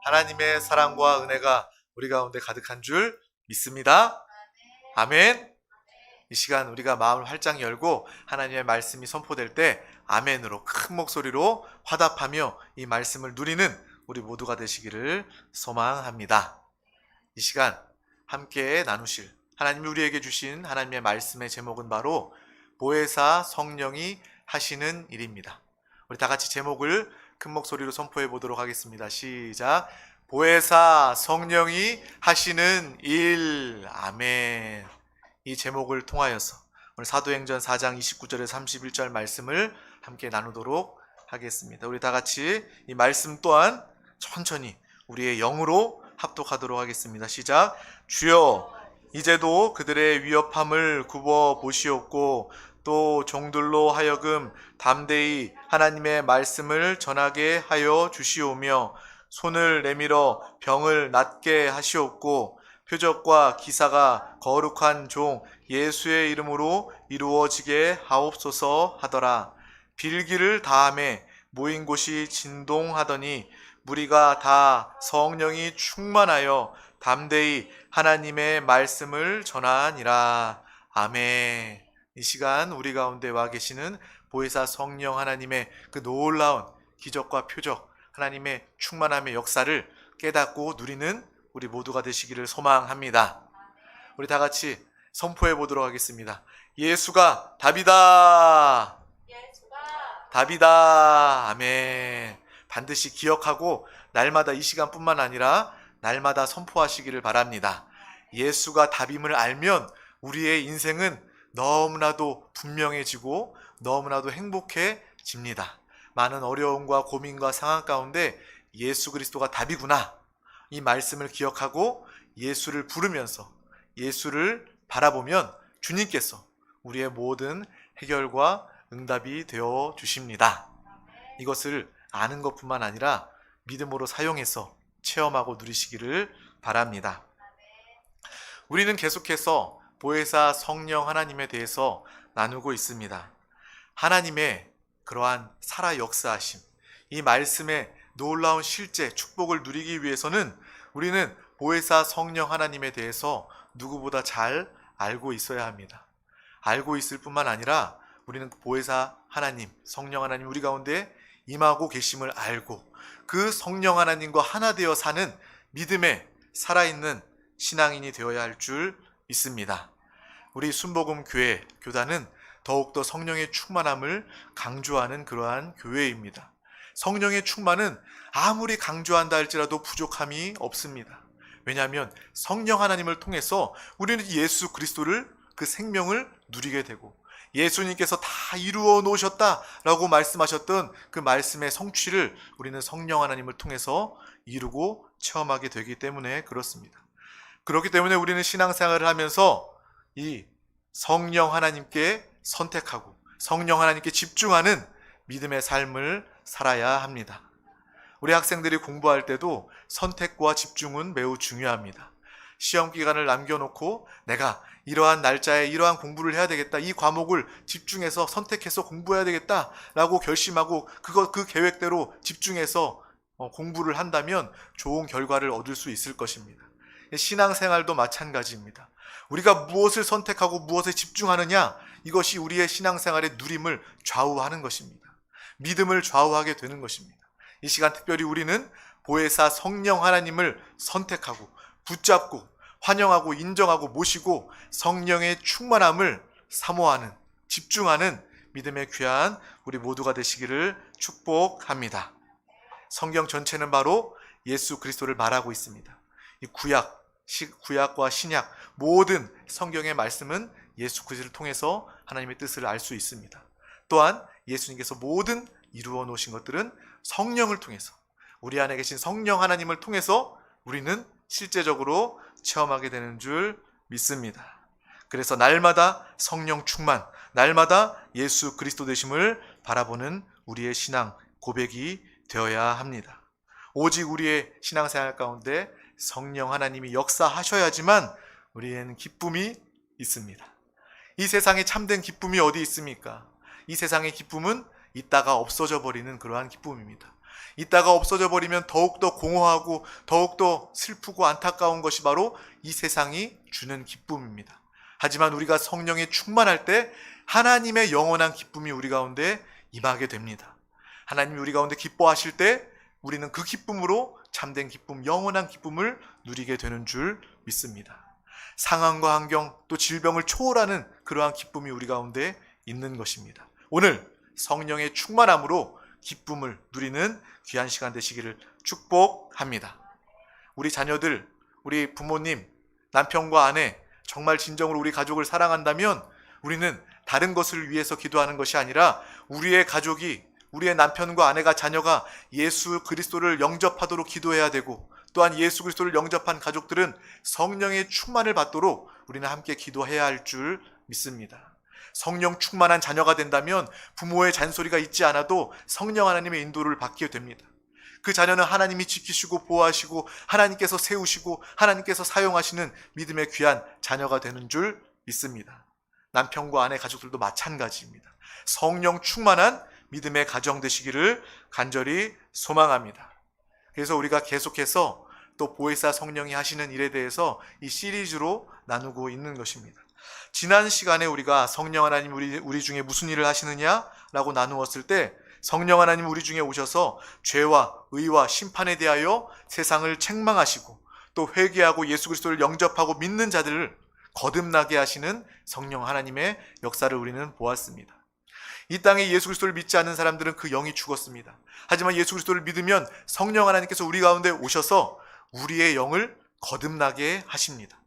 하나님의 사랑과 은혜가 우리 가운데 가득한 줄 믿습니다. 아멘. 이 시간 우리가 마음을 활짝 열고 하나님의 말씀이 선포될 때 아멘으로 큰 목소리로 화답하며 이 말씀을 누리는 우리 모두가 되시기를 소망합니다. 이 시간 함께 나누실 하나님이 우리에게 주신 하나님의 말씀의 제목은 바로 보혜사 성령이 하시는 일입니다. 우리 다 같이 제목을 큰 목소리로 선포해 보도록 하겠습니다. 시작. 보혜사 성령이 하시는 일. 아멘. 이 제목을 통하여서 오늘 사도행전 4장 29절에서 31절 말씀을 함께 나누도록 하겠습니다. 우리 다 같이 이 말씀 또한 천천히 우리의 영으로 합독하도록 하겠습니다. 시작. 주여 이제도 그들의 위협함을 굽어 보시옵고 또 종들로 하여금 담대히 하나님의 말씀을 전하게 하여 주시오며 손을 내밀어 병을 낫게 하시옵고 표적과 기사가 거룩한 종 예수의 이름으로 이루어지게 하옵소서 하더라. 빌기를 다함에 모인 곳이 진동하더니 무리가 다 성령이 충만하여 담대히 하나님의 말씀을 전하니라. 아멘. 이 시간 우리 가운데 와 계시는 보혜사 성령 하나님의 그 놀라운 기적과 표적, 하나님의 충만함의 역사를 깨닫고 누리는 우리 모두가 되시기를 소망합니다. 우리 다 같이 선포해 보도록 하겠습니다. 예수가 답이다. 답이다. 아멘. 반드시 기억하고 날마다 이 시간뿐만 아니라 날마다 선포하시기를 바랍니다. 예수가 답임을 알면 우리의 인생은 너무나도 분명해지고 너무나도 행복해집니다. 많은 어려움과 고민과 상황 가운데 예수 그리스도가 답이구나. 이 말씀을 기억하고 예수를 부르면서 예수를 바라보면 주님께서 우리의 모든 해결과 응답이 되어 주십니다. 이것을 아는 것뿐만 아니라 믿음으로 사용해서 체험하고 누리시기를 바랍니다. 우리는 계속해서 보혜사 성령 하나님에 대해서 나누고 있습니다. 하나님의 그러한 살아 역사하심, 이 말씀의 놀라운 실제 축복을 누리기 위해서는 우리는 보혜사 성령 하나님에 대해서 누구보다 잘 알고 있어야 합니다. 알고 있을 뿐만 아니라 우리는 보혜사 하나님, 성령 하나님 우리 가운데 임하고 계심을 알고 그 성령 하나님과 하나 되어 사는 믿음의 살아있는 신앙인이 되어야 할 줄 믿습니다. 우리 순복음 교회 교단은 더욱더 성령의 충만함을 강조하는 그러한 교회입니다. 성령의 충만은 아무리 강조한다 할지라도 부족함이 없습니다. 왜냐하면 성령 하나님을 통해서 우리는 예수 그리스도를 그 생명을 누리게 되고 예수님께서 다 이루어 놓으셨다라고 말씀하셨던 그 말씀의 성취를 우리는 성령 하나님을 통해서 이루고 체험하게 되기 때문에 그렇습니다. 그렇기 때문에 우리는 신앙생활을 하면서 이 성령 하나님께 선택하고 성령 하나님께 집중하는 믿음의 삶을 살아야 합니다. 우리 학생들이 공부할 때도 선택과 집중은 매우 중요합니다. 시험 기간을 남겨놓고 내가 이러한 날짜에 이러한 공부를 해야 되겠다, 이 과목을 집중해서 선택해서 공부해야 되겠다라고 결심하고 그 계획대로 집중해서 공부를 한다면 좋은 결과를 얻을 수 있을 것입니다. 신앙생활도 마찬가지입니다. 우리가 무엇을 선택하고 무엇에 집중하느냐, 이것이 우리의 신앙생활의 누림을 좌우하는 것입니다. 믿음을 좌우하게 되는 것입니다. 이 시간 특별히 우리는 보혜사 성령 하나님을 선택하고 붙잡고 환영하고 인정하고 모시고 성령의 충만함을 사모하는, 집중하는 믿음의 귀한 우리 모두가 되시기를 축복합니다. 성경 전체는 바로 예수 그리스도를 말하고 있습니다. 이 구약과 신약 모든 성경의 말씀은 예수 그리스도를 통해서 하나님의 뜻을 알 수 있습니다. 또한 예수님께서 모든 이루어 놓으신 것들은 성령을 통해서, 우리 안에 계신 성령 하나님을 통해서 우리는 실제적으로 체험하게 되는 줄 믿습니다. 그래서 날마다 성령 충만, 날마다 예수 그리스도 되심을 바라보는 우리의 신앙 고백이 되어야 합니다. 오직 우리의 신앙생활 가운데 성령 하나님이 역사하셔야지만 우리에는 기쁨이 있습니다. 이 세상에 참된 기쁨이 어디 있습니까? 이 세상의 기쁨은 있다가 없어져 버리는 그러한 기쁨입니다. 있다가 없어져 버리면 더욱더 공허하고 더욱더 슬프고 안타까운 것이 바로 이 세상이 주는 기쁨입니다. 하지만 우리가 성령에 충만할 때 하나님의 영원한 기쁨이 우리 가운데 임하게 됩니다. 하나님이 우리 가운데 기뻐하실 때 우리는 그 기쁨으로 참된 기쁨, 영원한 기쁨을 누리게 되는 줄 믿습니다. 상황과 환경 또 질병을 초월하는 그러한 기쁨이 우리 가운데 있는 것입니다. 오늘 성령의 충만함으로 기쁨을 누리는 귀한 시간 되시기를 축복합니다. 우리 자녀들, 우리 부모님, 남편과 아내 정말 진정으로 우리 가족을 사랑한다면 우리는 다른 것을 위해서 기도하는 것이 아니라 우리의 가족이, 우리의 남편과 아내가, 자녀가 예수 그리스도를 영접하도록 기도해야 되고, 또한 예수 그리스도를 영접한 가족들은 성령의 충만을 받도록 우리는 함께 기도해야 할 줄 믿습니다. 성령 충만한 자녀가 된다면 부모의 잔소리가 있지 않아도 성령 하나님의 인도를 받게 됩니다. 그 자녀는 하나님이 지키시고 보호하시고 하나님께서 세우시고 하나님께서 사용하시는 믿음의 귀한 자녀가 되는 줄 믿습니다. 남편과 아내, 가족들도 마찬가지입니다. 성령 충만한 믿음의 가정 되시기를 간절히 소망합니다. 그래서 우리가 계속해서 또 보혜사 성령이 하시는 일에 대해서 이 시리즈로 나누고 있는 것입니다. 지난 시간에 우리가 성령 하나님 우리 중에 무슨 일을 하시느냐라고 나누었을 때 성령 하나님 우리 중에 오셔서 죄와 의와 심판에 대하여 세상을 책망하시고 또 회개하고 예수 그리스도를 영접하고 믿는 자들을 거듭나게 하시는 성령 하나님의 역사를 우리는 보았습니다. 이 땅에 예수 그리스도를 믿지 않는 사람들은 그 영이 죽었습니다. 하지만 예수 그리스도를 믿으면 성령 하나님께서 우리 가운데 오셔서 우리의 영을 거듭나게 하십니다.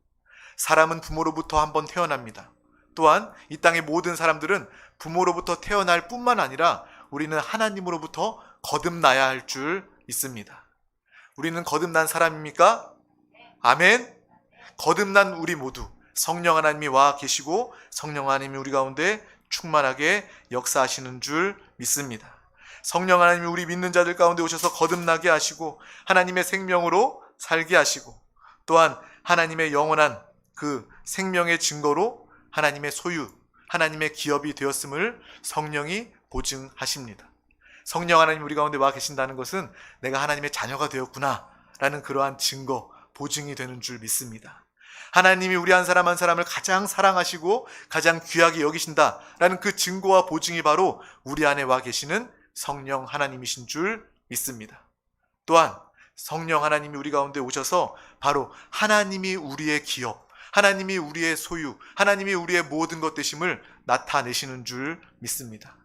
사람은 부모로부터 한번 태어납니다. 또한 이 땅의 모든 사람들은 부모로부터 태어날 뿐만 아니라 우리는 하나님으로부터 거듭나야 할 줄 믿습니다. 우리는 거듭난 사람입니까? 아멘. 거듭난 우리 모두 성령 하나님이 와 계시고 성령 하나님이 우리 가운데 충만하게 역사하시는 줄 믿습니다. 성령 하나님이 우리 믿는 자들 가운데 오셔서 거듭나게 하시고 하나님의 생명으로 살게 하시고 또한 하나님의 영원한 그 생명의 증거로 하나님의 소유, 하나님의 기업이 되었음을 성령이 보증하십니다. 성령 하나님 우리 가운데 와 계신다는 것은 내가 하나님의 자녀가 되었구나 라는 그러한 증거, 보증이 되는 줄 믿습니다. 하나님이 우리 한 사람 한 사람을 가장 사랑하시고 가장 귀하게 여기신다라는 그 증거와 보증이 바로 우리 안에 와 계시는 성령 하나님이신 줄 믿습니다. 또한 성령 하나님이 우리 가운데 오셔서 바로 하나님이 우리의 기업, 하나님이 우리의 소유, 하나님이 우리의 모든 것 되심을 나타내시는 줄 믿습니다.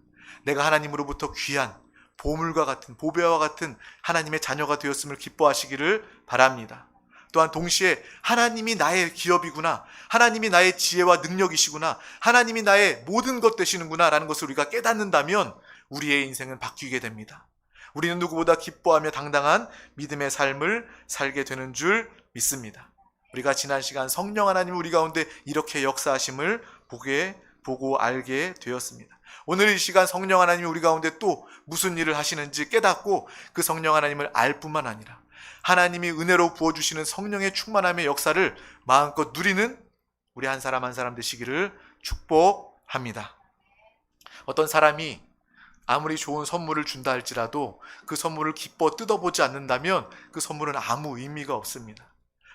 내가 하나님으로부터 귀한 보물과 같은, 보배와 같은 하나님의 자녀가 되었음을 기뻐하시기를 바랍니다. 또한 동시에 하나님이 나의 기업이구나, 하나님이 나의 지혜와 능력이시구나, 하나님이 나의 모든 것 되시는구나 라는 것을 우리가 깨닫는다면 우리의 인생은 바뀌게 됩니다. 우리는 누구보다 기뻐하며 당당한 믿음의 삶을 살게 되는 줄 믿습니다. 우리가 지난 시간 성령 하나님 우리 가운데 이렇게 역사하심을 보고 알게 되었습니다. 오늘 이 시간 성령 하나님이 우리 가운데 또 무슨 일을 하시는지 깨닫고 그 성령 하나님을 알 뿐만 아니라 하나님이 은혜로 부어주시는 성령의 충만함의 역사를 마음껏 누리는 우리 한 사람 한 사람 되시기를 축복합니다. 어떤 사람이 아무리 좋은 선물을 준다 할지라도 그 선물을 기뻐 뜯어보지 않는다면 그 선물은 아무 의미가 없습니다.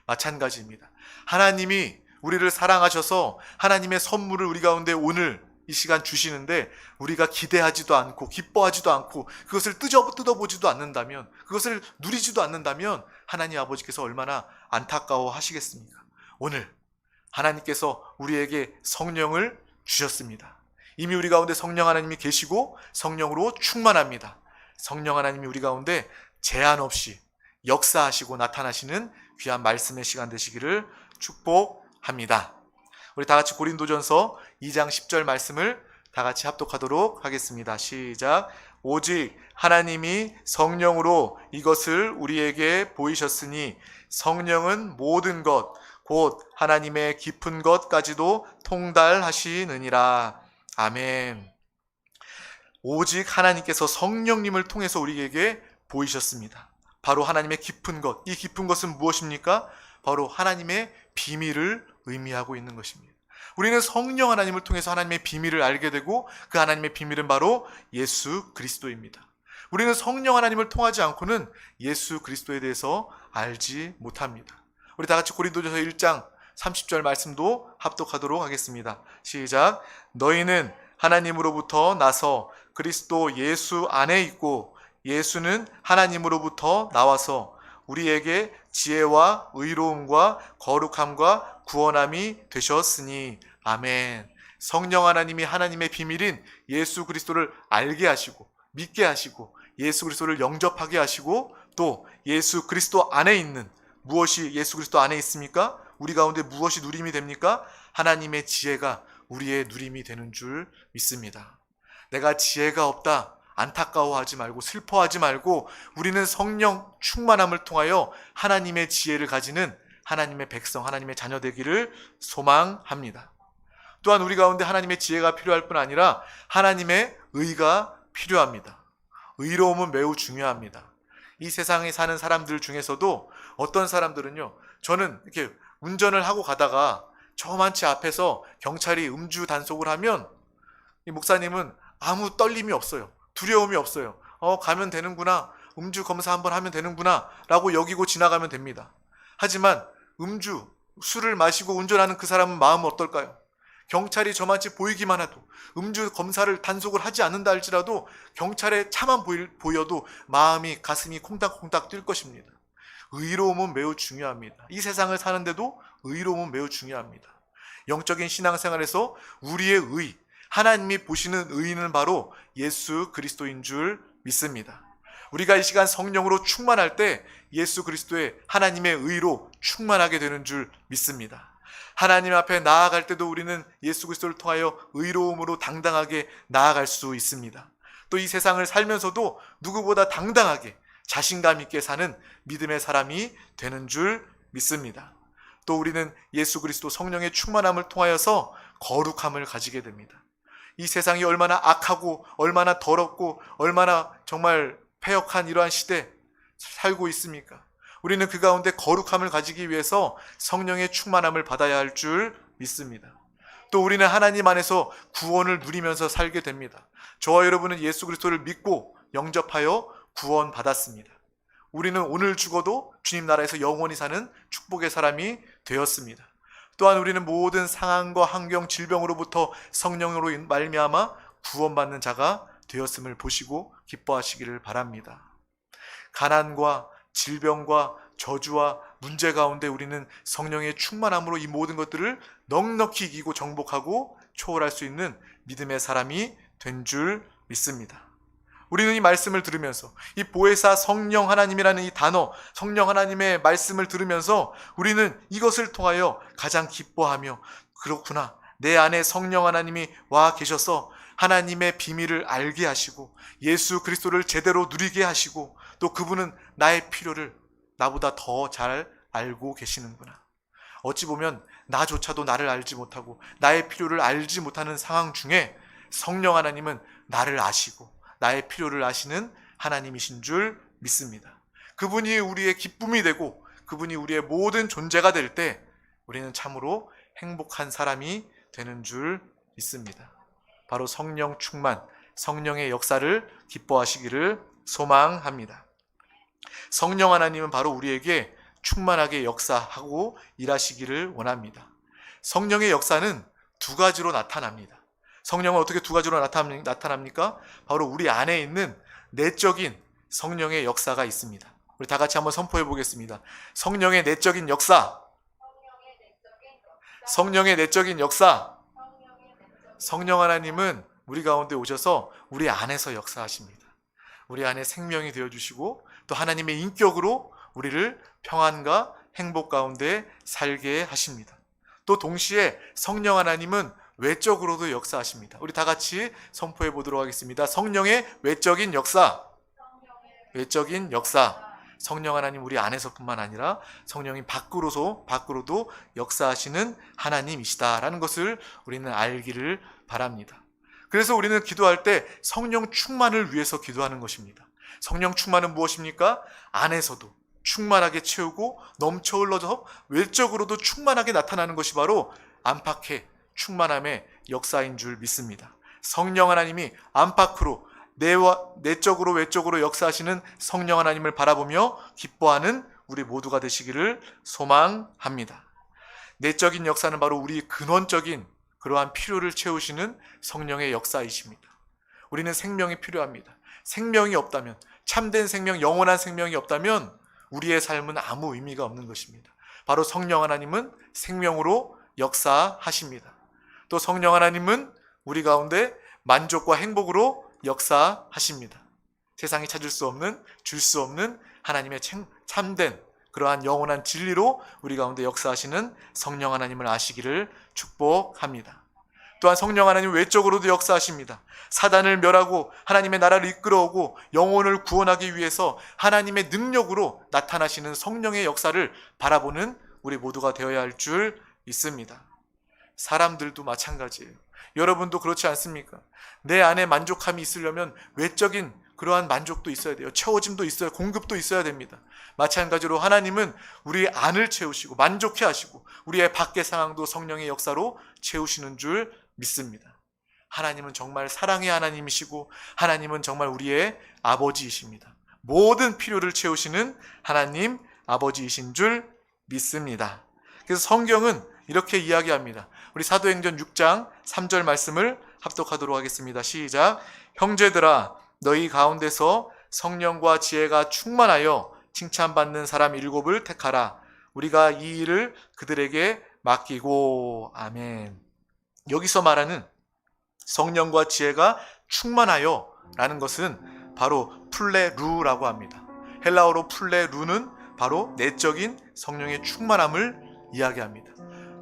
마찬가지입니다. 하나님이 우리를 사랑하셔서 하나님의 선물을 우리 가운데 오늘 이 시간 주시는데 우리가 기대하지도 않고 기뻐하지도 않고 그것을 뜯어보지도 않는다면, 그것을 누리지도 않는다면 하나님 아버지께서 얼마나 안타까워 하시겠습니까? 오늘 하나님께서 우리에게 성령을 주셨습니다. 이미 우리 가운데 성령 하나님이 계시고 성령으로 충만합니다. 성령 하나님이 우리 가운데 제한 없이 역사하시고 나타나시는 귀한 말씀의 시간 되시기를 축복합니다. 우리 다 같이 고린도전서 2장 10절 말씀을 다 같이 합독하도록 하겠습니다. 시작. 오직 하나님이 성령으로 이것을 우리에게 보이셨으니 성령은 모든 것 곧 하나님의 깊은 것까지도 통달하시느니라. 아멘. 오직 하나님께서 성령님을 통해서 우리에게 보이셨습니다. 바로 하나님의 깊은 것. 이 깊은 것은 무엇입니까? 바로 하나님의 비밀을 의미하고 있는 것입니다. 우리는 성령 하나님을 통해서 하나님의 비밀을 알게 되고 그 하나님의 비밀은 바로 예수 그리스도입니다. 우리는 성령 하나님을 통하지 않고는 예수 그리스도에 대해서 알지 못합니다. 우리 다 같이 고린도전서 1장 30절 말씀도 합독하도록 하겠습니다. 시작. 너희는 하나님으로부터 나서 그리스도 예수 안에 있고 예수는 하나님으로부터 나와서 우리에게 지혜와 의로움과 거룩함과 구원함이 되셨으니 아멘. 성령 하나님이 하나님의 비밀인 예수 그리스도를 알게 하시고 믿게 하시고 예수 그리스도를 영접하게 하시고 또 예수 그리스도 안에 있는, 무엇이 예수 그리스도 안에 있습니까? 우리 가운데 무엇이 누림이 됩니까? 하나님의 지혜가 우리의 누림이 되는 줄 믿습니다. 내가 지혜가 없다 안타까워하지 말고 슬퍼하지 말고 우리는 성령 충만함을 통하여 하나님의 지혜를 가지는 하나님의 백성, 하나님의 자녀 되기를 소망합니다. 또한 우리 가운데 하나님의 지혜가 필요할 뿐 아니라 하나님의 의가 필요합니다. 의로움은 매우 중요합니다. 이 세상에 사는 사람들 중에서도 어떤 사람들은요, 저는 이렇게 운전을 하고 가다가 저만치 앞에서 경찰이 음주 단속을 하면 이 목사님은 아무 떨림이 없어요. 두려움이 없어요. 가면 되는구나. 음주 검사 한번 하면 되는구나 라고 여기고 지나가면 됩니다. 하지만 술을 마시고 운전하는 그 사람은 마음은 어떨까요? 경찰이 저만치 보이기만 해도, 음주 검사를 단속을 하지 않는다 할지라도 경찰의 차만 보여도 마음이, 가슴이 콩닥콩닥 뛸 것입니다. 의로움은 매우 중요합니다. 이 세상을 사는데도 의로움은 매우 중요합니다. 영적인 신앙생활에서 우리의 의, 하나님이 보시는 의인은 바로 예수 그리스도인 줄 믿습니다. 우리가 이 시간 성령으로 충만할 때 예수 그리스도의 하나님의 의로 충만하게 되는 줄 믿습니다. 하나님 앞에 나아갈 때도 우리는 예수 그리스도를 통하여 의로움으로 당당하게 나아갈 수 있습니다. 또 이 세상을 살면서도 누구보다 당당하게 자신감 있게 사는 믿음의 사람이 되는 줄 믿습니다. 또 우리는 예수 그리스도 성령의 충만함을 통하여서 거룩함을 가지게 됩니다. 이 세상이 얼마나 악하고 얼마나 더럽고 얼마나 정말 패역한 이러한 시대 살고 있습니까? 우리는 그 가운데 거룩함을 가지기 위해서 성령의 충만함을 받아야 할 줄 믿습니다. 또 우리는 하나님 안에서 구원을 누리면서 살게 됩니다. 저와 여러분은 예수 그리스도를 믿고 영접하여 구원받았습니다. 우리는 오늘 죽어도 주님 나라에서 영원히 사는 축복의 사람이 되었습니다. 또한 우리는 모든 상황과 환경, 질병으로부터 성령으로 말미암아 구원받는 자가 되었음을 보시고 기뻐하시기를 바랍니다. 가난과 질병과 저주와 문제 가운데 우리는 성령의 충만함으로 이 모든 것들을 넉넉히 이기고 정복하고 초월할 수 있는 믿음의 사람이 된 줄 믿습니다. 우리는 이 말씀을 들으면서 이 보혜사 성령 하나님이라는 이 단어, 성령 하나님의 말씀을 들으면서 우리는 이것을 통하여 가장 기뻐하며, 그렇구나, 내 안에 성령 하나님이 와 계셔서 하나님의 비밀을 알게 하시고 예수 그리스도를 제대로 누리게 하시고 또 그분은 나의 필요를 나보다 더 잘 알고 계시는구나. 어찌 보면 나조차도 나를 알지 못하고 나의 필요를 알지 못하는 상황 중에 성령 하나님은 나를 아시고 나의 필요를 아시는 하나님이신 줄 믿습니다. 그분이 우리의 기쁨이 되고 그분이 우리의 모든 존재가 될 때 우리는 참으로 행복한 사람이 되는 줄 믿습니다. 바로 성령 충만, 성령의 역사를 기뻐하시기를 소망합니다. 성령 하나님은 바로 우리에게 충만하게 역사하고 일하시기를 원합니다. 성령의 역사는 두 가지로 나타납니다. 성령은 어떻게 두 가지로 나타납니까? 바로 우리 안에 있는 내적인 성령의 역사가 있습니다. 우리 다 같이 한번 선포해 보겠습니다. 성령의 내적인 역사. 성령의 내적인 역사. 성령 하나님은 우리 가운데 오셔서 우리 안에서 역사하십니다. 우리 안에 생명이 되어주시고 또 하나님의 인격으로 우리를 평안과 행복 가운데 살게 하십니다. 또 동시에 성령 하나님은 외적으로도 역사하십니다. 우리 다 같이 선포해 보도록 하겠습니다. 성령의 외적인 역사. 외적인 역사. 성령 하나님 우리 안에서뿐만 아니라 성령이 밖으로도 역사하시는 하나님이시다라는 것을 우리는 알기를 바랍니다. 그래서 우리는 기도할 때 성령 충만을 위해서 기도하는 것입니다. 성령 충만은 무엇입니까? 안에서도 충만하게 채우고 넘쳐 흘러서 외적으로도 충만하게 나타나는 것이 바로 안팎의 충만함의 역사인 줄 믿습니다. 성령 하나님이 안팎으로 내적으로 외적으로 역사하시는 성령 하나님을 바라보며 기뻐하는 우리 모두가 되시기를 소망합니다. 내적인 역사는 바로 우리 근원적인 그러한 필요를 채우시는 성령의 역사이십니다. 우리는 생명이 필요합니다. 생명이 없다면, 참된 생명, 영원한 생명이 없다면 우리의 삶은 아무 의미가 없는 것입니다. 바로 성령 하나님은 생명으로 역사하십니다. 또 성령 하나님은 우리 가운데 만족과 행복으로 역사하십니다. 세상이 찾을 수 없는, 줄 수 없는 하나님의 참된 그러한 영원한 진리로 우리 가운데 역사하시는 성령 하나님을 아시기를 축복합니다. 또한 성령 하나님 외적으로도 역사하십니다. 사단을 멸하고 하나님의 나라를 이끌어오고 영혼을 구원하기 위해서 하나님의 능력으로 나타나시는 성령의 역사를 바라보는 우리 모두가 되어야 할 줄 믿습니다. 사람들도 마찬가지예요. 여러분도 그렇지 않습니까? 내 안에 만족함이 있으려면 외적인 그러한 만족도 있어야 돼요. 채워짐도 있어야, 공급도 있어야 됩니다. 마찬가지로 하나님은 우리 안을 채우시고 만족해 하시고 우리의 밖의 상황도 성령의 역사로 채우시는 줄 믿습니다. 하나님은 정말 사랑의 하나님이시고 하나님은 정말 우리의 아버지이십니다. 모든 필요를 채우시는 하나님 아버지이신 줄 믿습니다. 그래서 성경은 이렇게 이야기합니다. 우리 사도행전 6장 3절 말씀을 합독하도록 하겠습니다. 시작. 형제들아 너희 가운데서 성령과 지혜가 충만하여 칭찬받는 사람 7을 택하라. 우리가 이 일을 그들에게 맡기고. 아멘. 여기서 말하는 성령과 지혜가 충만하여 라는 것은 바로 플레루라고 합니다. 헬라어로 플레루는 바로 내적인 성령의 충만함을 이야기합니다.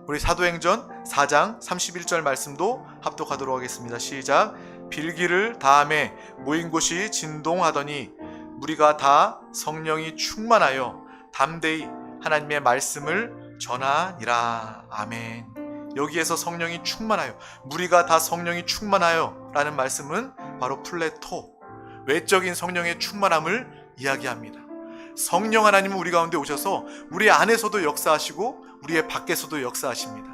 우리 사도행전 4장 31절 말씀도 합독하도록 하겠습니다. 시작. 빌기를 다음에 모인 곳이 진동하더니 무리가 다 성령이 충만하여 담대히 하나님의 말씀을 전하니라. 아멘. 여기에서 성령이 충만하여, 무리가 다 성령이 충만하여 라는 말씀은 바로 플레토, 외적인 성령의 충만함을 이야기합니다. 성령 하나님은 우리 가운데 오셔서 우리 안에서도 역사하시고 우리의 밖에서도 역사하십니다.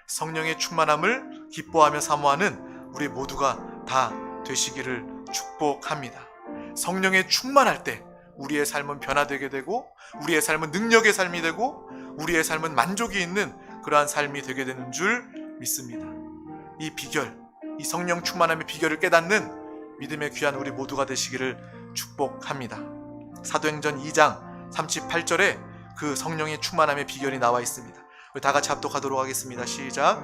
성령의 충만함을 기뻐하며 사모하는 우리 모두가 다 되시기를 축복합니다. 성령에 충만할 때 우리의 삶은 변화되게 되고 우리의 삶은 능력의 삶이 되고 우리의 삶은 만족이 있는 그러한 삶이 되게 되는 줄 믿습니다. 이 비결, 이 성령 충만함의 비결을 깨닫는 믿음의 귀한 우리 모두가 되시기를 축복합니다. 사도행전 2장 38절에 그 성령의 충만함의 비결이 나와 있습니다. 우리 다 같이 합독하도록 하겠습니다. 시작.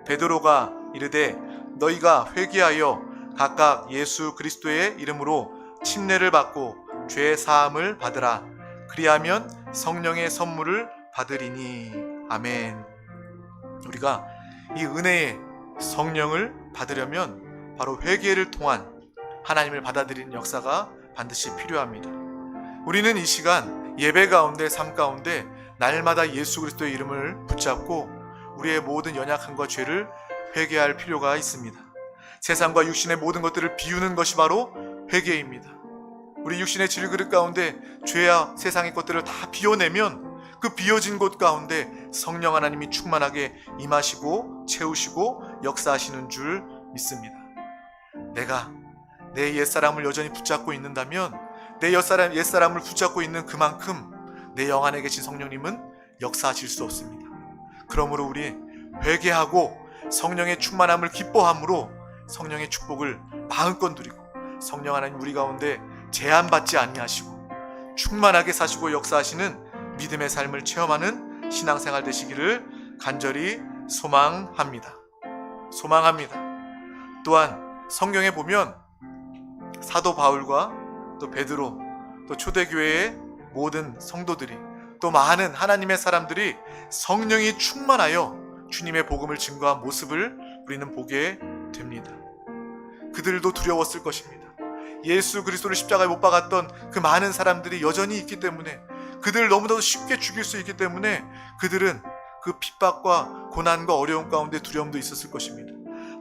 베드로가 이르되 너희가 회개하여 각각 예수 그리스도의 이름으로 침례를 받고 죄 사함을 받으라. 그리하면 성령의 선물을 받으리니. 아멘. 우리가 이 은혜의 성령을 받으려면 바로 회개를 통한 하나님을 받아들이는 역사가 반드시 필요합니다. 우리는 이 시간 예배 가운데, 삶 가운데 날마다 예수 그리스도의 이름을 붙잡고 우리의 모든 연약함과 죄를 회개할 필요가 있습니다. 세상과 육신의 모든 것들을 비우는 것이 바로 회개입니다. 우리 육신의 질그릇 가운데 죄와 세상의 것들을 다 비워내면 그 비워진 곳 가운데 성령 하나님이 충만하게 임하시고 채우시고 역사하시는 줄 믿습니다. 내가 내 옛사람을 여전히 붙잡고 있는다면 내 옛사람을 붙잡고 있는 그만큼 내 영 안에 계신 성령님은 역사하실 수 없습니다. 그러므로 우리 회개하고 성령의 충만함을 기뻐함으로 성령의 축복을 마음껏 누리고 성령 하나님 우리 가운데 제한받지 아니하시고 충만하게 사시고 역사하시는 믿음의 삶을 체험하는 신앙생활 되시기를 간절히 소망합니다. 또한 성경에 보면 사도 바울과 또 베드로 또 초대교회의 모든 성도들이 또 많은 하나님의 사람들이 성령이 충만하여 주님의 복음을 증거한 모습을 우리는 보게 됩니다. 그들도 두려웠을 것입니다. 예수 그리스도를 십자가에 못 박았던 그 많은 사람들이 여전히 있기 때문에, 그들을 너무나도 쉽게 죽일 수 있기 때문에 그들은 그 핍박과 고난과 어려움 가운데 두려움도 있었을 것입니다.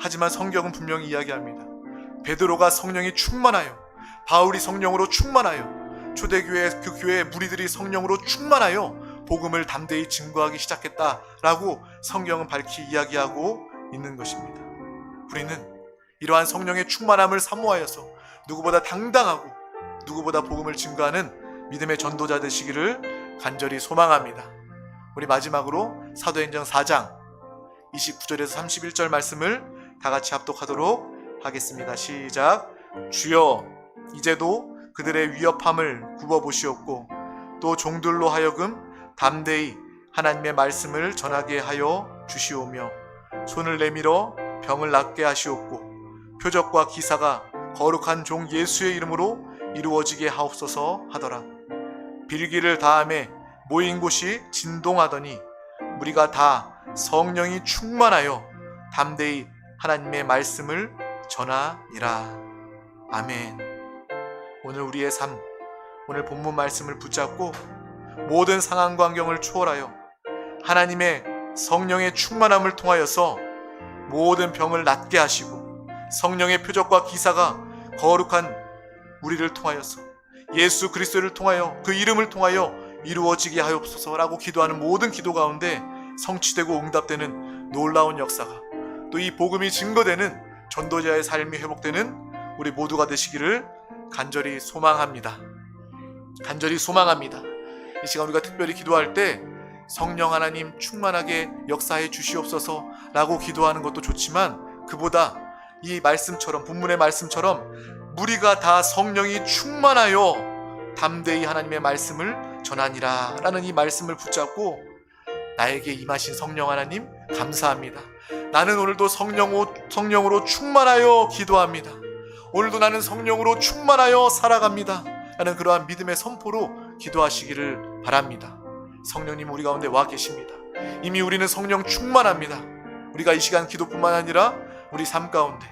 하지만 성경은 분명히 이야기합니다. 베드로가 성령이 충만하여, 바울이 성령으로 충만하여, 초대교회 그 교회의 무리들이 성령으로 충만하여 복음을 담대히 증거하기 시작했다라고 성경은 밝히 이야기하고 있는 것입니다. 우리는 이러한 성령의 충만함을 사모하여서 누구보다 당당하고 누구보다 복음을 증거하는 믿음의 전도자 되시기를 간절히 소망합니다. 우리 마지막으로 사도행전 4장 29절에서 31절 말씀을 다 같이 합독하도록 하겠습니다. 시작. 주여, 이제도 그들의 위협함을 굽어보시옵고 또 종들로 하여금 담대히 하나님의 말씀을 전하게 하여 주시오며 손을 내밀어 병을 낫게 하시옵고 표적과 기사가 거룩한 종 예수의 이름으로 이루어지게 하옵소서 하더라. 빌기를 다함에 모인 곳이 진동하더니 우리가 다 성령이 충만하여 담대히 하나님의 말씀을 전하니라. 아멘. 오늘 우리의 삶, 오늘 본문 말씀을 붙잡고 모든 상황 환경을 초월하여 하나님의 성령의 충만함을 통하여서 모든 병을 낫게 하시고 성령의 표적과 기사가 거룩한 우리를 통하여서 예수 그리스도를 통하여 그 이름을 통하여 이루어지게 하옵소서라고 기도하는 모든 기도 가운데 성취되고 응답되는 놀라운 역사가, 또 이 복음이 증거되는 전도자의 삶이 회복되는 우리 모두가 되시기를 간절히 소망합니다. 간절히 소망합니다. 이 시간 우리가 특별히 기도할 때 성령 하나님 충만하게 역사해 주시옵소서 라고 기도하는 것도 좋지만, 그보다 이 말씀처럼, 본문의 말씀처럼 우리가 다 성령이 충만하여 담대히 하나님의 말씀을 전하니라 라는 이 말씀을 붙잡고 나에게 임하신 성령 하나님 감사합니다. 나는 오늘도 성령으로 충만하여 기도합니다. 오늘도 나는 성령으로 충만하여 살아갑니다 라는 그러한 믿음의 선포로 기도하시기를 바랍니다. 성령님 우리 가운데 와 계십니다. 이미 우리는 성령 충만합니다. 우리가 이 시간 기도뿐만 아니라 우리 삶 가운데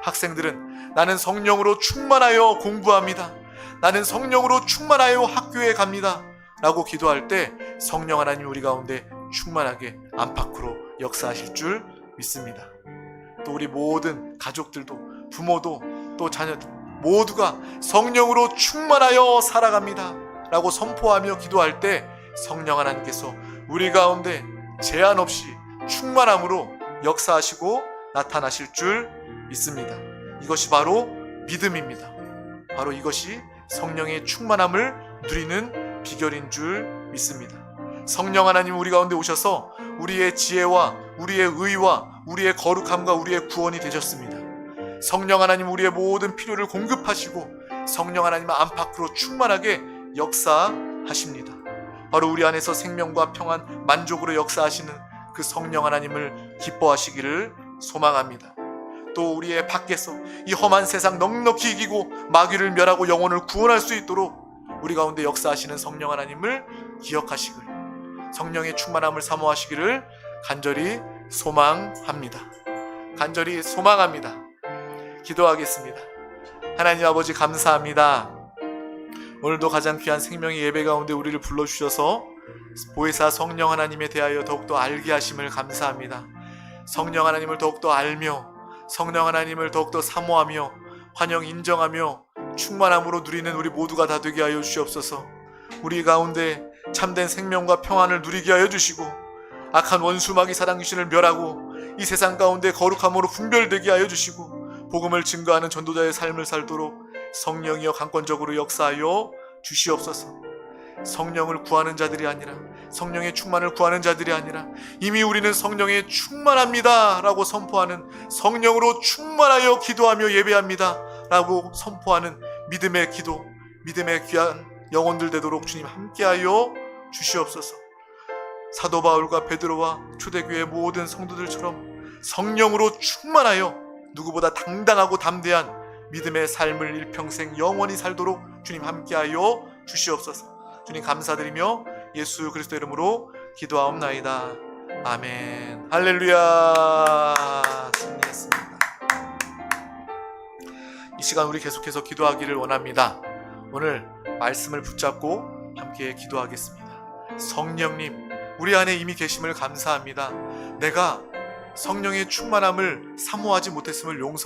학생들은 나는 성령으로 충만하여 공부합니다, 나는 성령으로 충만하여 학교에 갑니다 라고 기도할 때 성령 하나님 우리 가운데 충만하게 안팎으로 역사하실 줄 믿습니다. 또 우리 모든 가족들도, 부모도, 또 자녀들 모두가 성령으로 충만하여 살아갑니다 라고 선포하며 기도할 때 성령 하나님께서 우리 가운데 제한 없이 충만함으로 역사하시고 나타나실 줄 믿습니다. 이것이 바로 믿음입니다. 바로 이것이 성령의 충만함을 누리는 비결인 줄 믿습니다. 성령 하나님 우리 가운데 오셔서 우리의 지혜와 우리의 의와 우리의 거룩함과 우리의 구원이 되셨습니다. 성령 하나님 우리의 모든 필요를 공급하시고 성령 하나님 안팎으로 충만하게 역사하십니다. 바로 우리 안에서 생명과 평안, 만족으로 역사하시는 그 성령 하나님을 기뻐하시기를 소망합니다. 또 우리의 밖에서 이 험한 세상 넉넉히 이기고 마귀를 멸하고 영혼을 구원할 수 있도록 우리 가운데 역사하시는 성령 하나님을 기억하시기를, 성령의 충만함을 사모하시기를 간절히 소망합니다. 간절히 소망합니다. 기도하겠습니다. 하나님 아버지 감사합니다. 오늘도 가장 귀한 생명의 예배 가운데 우리를 불러주셔서 보혜사 성령 하나님에 대하여 더욱더 알게 하심을 감사합니다. 성령 하나님을 더욱더 알며 성령 하나님을 더욱더 사모하며 환영 인정하며 충만함으로 누리는 우리 모두가 다 되게 하여 주시옵소서. 우리 가운데 참된 생명과 평안을 누리게 하여 주시고 악한 원수 마귀 사단 귀신을 멸하고 이 세상 가운데 거룩함으로 분별되게 하여 주시고 복음을 증거하는 전도자의 삶을 살도록 성령이여 강권적으로 역사하여 주시옵소서. 성령을 구하는 자들이 아니라, 성령의 충만을 구하는 자들이 아니라 이미 우리는 성령에 충만합니다 라고 선포하는, 성령으로 충만하여 기도하며 예배합니다 라고 선포하는 믿음의 기도, 믿음의 귀한 영혼들 되도록 주님 함께하여 주시옵소서. 사도 바울과 베드로와 초대교회 모든 성도들처럼 성령으로 충만하여 누구보다 당당하고 담대한 믿음의 삶을 일평생 영원히 살도록 주님 함께하여 주시옵소서. 주님 감사드리며 예수 그리스도 이름으로 기도하옵나이다. 아멘. 할렐루야. 승리했습니다. 이 시간 우리 계속해서 기도하기를 원합니다. 오늘 말씀을 붙잡고 함께 기도하겠습니다. 성령님 우리 안에 이미 계심을 감사합니다. 내가 성령의 충만함을 사모하지 못했음을 용서